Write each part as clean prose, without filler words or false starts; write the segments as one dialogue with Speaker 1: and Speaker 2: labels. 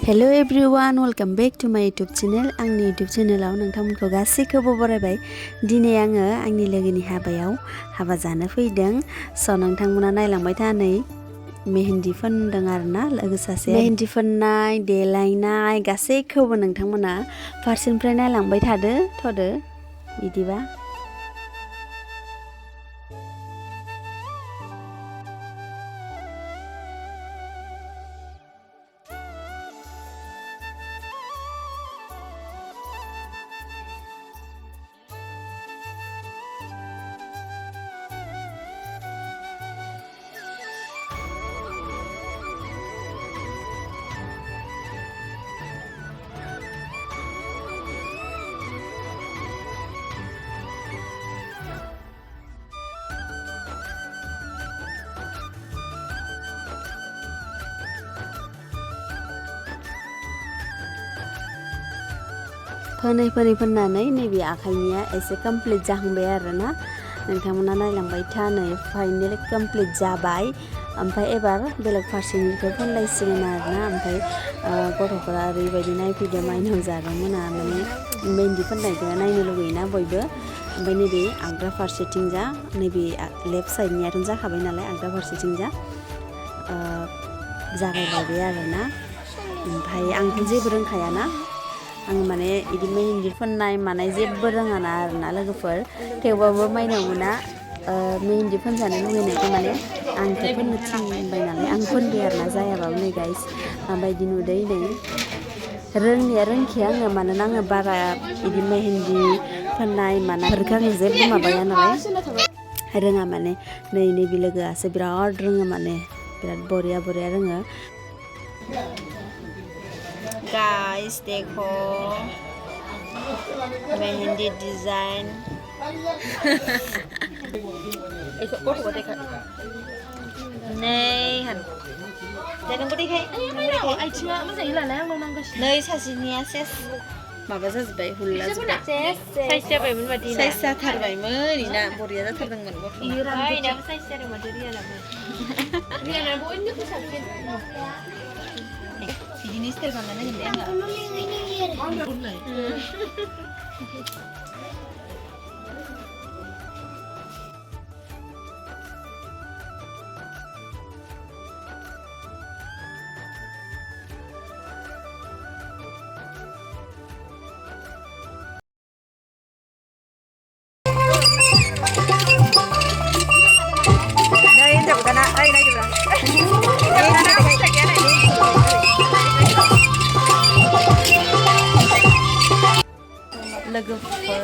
Speaker 1: hello everyone welcome back to my YouTube channel आंनि YouTube चैनलाव नोंथांमोनखौ गासैखौबो बरायबाय दिनै आङो आंनि लोगोनि हाबायाव हाबा जानो फैदों स' नोंथांमोना नायलांबाय था नै मेहेन्दी फोनदों आरोना लोगो सासे मेहेन्दी फोननाय देलायनाय गासैखौबो नोंथांमोना फारसेनिफ्राय नायलांबाय थदो बिदिबा फोननानै नैबे आखाइनिया एसे कमप्लिट जाहांबाय आरोना नोंथांमोना नायलांबाय था नै फाइनाली कमप्लिट जाबाय ओमफ्राय एबार बेलेग फारसेनिखौ फोनलायसिगोन आरोना ओमफ्राय गथ'फोरा ओरैबायदि नायफैदों माइनाव जादोंमोना माने मेहेन्दी फोननायखौ नायनो लुगैयोना बयबो ओमफ्राय नैबे आगदा फारसेथिंजा नैबे लेफ्ट साइडनियाथ' जाखाबाय नालाय आगदा फारसेथिंजा जागायबाय आरोना ओमफ्राय आंथ' जेबो रोंखायाना आं माने इदि मेहेन्दी फोननाय मानाय जेबो रोङाना आरोना लोगोफोर थेवबाबो माइनावमोना मेहेन्दी फोनजानो लुगैनायखौ माने आंथ' फोननो थिनबाय नालाय आं फोनबाय आरोना जायाबाबो नै गाइस माबायदि नुदों नै रोंनाया रोंखाया आङो मानोना आङो बारा इदि मेहेन्दी फोननाय मानायफोरखौ आङो जेबो माबाया नालाय रोङा माने नैबे लोगोआसो बिराद रोङो माने बिराद बरिया रोङो गाइस देखो मेहंदी डिजाइन नै हन दे नोंबो देखाय आथिङा मोजाङै लालाय आंनाव नांगासिनो नै सासेनिया सेस माबा जाजोब्बाय हुल्ला जोब्बाय साइज जाबायमोन बादि साइज जाथारबायमोन इना बरिया जाथारदोंमोन गथ'ना इनाबो साइज जादों माथो रियानाबो बयनिख्रुइ साबसिन बिदिनो स्टाइल बानायनांगोन दे आङो लोगोफोर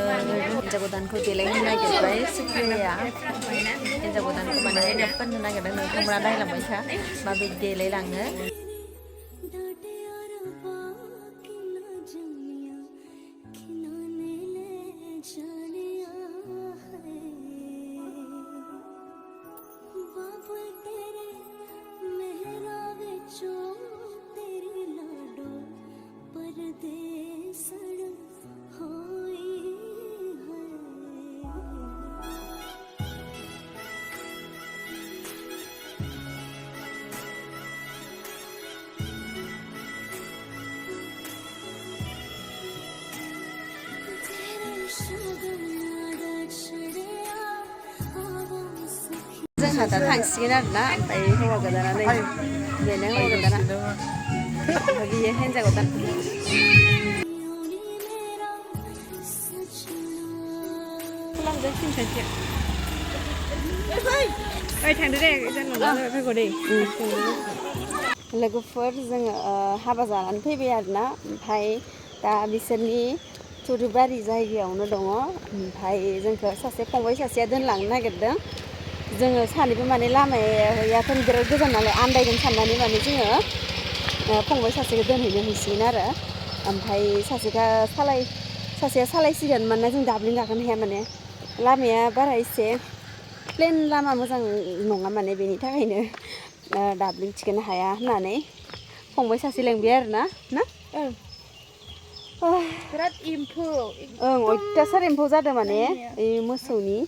Speaker 1: हिन्जाव गोदानखौ देलायनो नागिरबाय सुप्रियाया हिन्जाव गोदानखौ माने मेकआप फोननो नागिरदों नोंथांमोना नायलांबाय था माबायदि देलायलाङो जोंहा दा थांसिगोन आरोना ओमफ्राय हौवा गोदाना नै बेनो हौवा गोदाना बियो हिन्जाव गोदान लोगोफोर जोङो हाबा जानानै फैबाय आरोना ओमफ्राय दा बिसोरनि थुरुबारि जायगायावनो दङ ओमफ्राय जोंखौ सासे फंबाय सासेया दोनलांनो नागिरदों जोङो सानैबो माने लामायाथ' बिराद गोजान नालाय आन्दायगोन साननानै माने जोङो फंबाय सासेखौ दोनहैनो हैसिगोन आरो ओमफ्राय सासेया सालायसिगोन मानोना जों दाब्लिं गाखोनो हाया माने लामाया बारा एसे प्लेन लामा मोजां नङा माने बेनि थाखायनो दाब्लिं थिखोनो हाया होननानै फंबाय सासे लेंबाय आरोना ना बिराद एम्फौ अयथासार एम्फौ जादों माने मोसौनि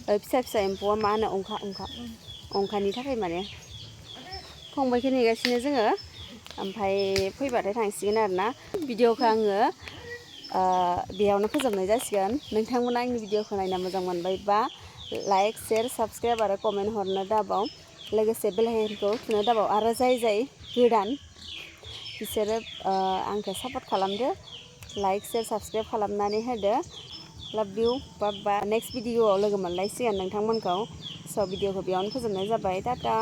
Speaker 1: फिसा एम्फौआ मा होनो अंखानि थाखाय माने फंबायखौ नेगासिनो जोङो ओमफ्राय फैबाथाय थांसिगोन आरोना भिडिअखौ आङो बेयावनो फोजोबनाय जासिगोन नोंथांमोना आंनि भिडिअखौ नायना मोजां मोनबायबा लाइक शेयार साबस्क्राइब आरो कमेन्ट हरनो दाबाव लोगोसे बेल आइकनखौ थुनो दाबाव आरो जाय गोदान बिसोरो आंखौ सापर्ट खालामदो लाइक शेयार साबस्क्राइब खालामनानै होदो लाभ इउ बा नेक्स्ट भिडिअआव लोगो मोनलायसिगोन नोंथांमोनखौ स' भिडिअखौ बेयावनो फोजोबनाय जाबाय टाटा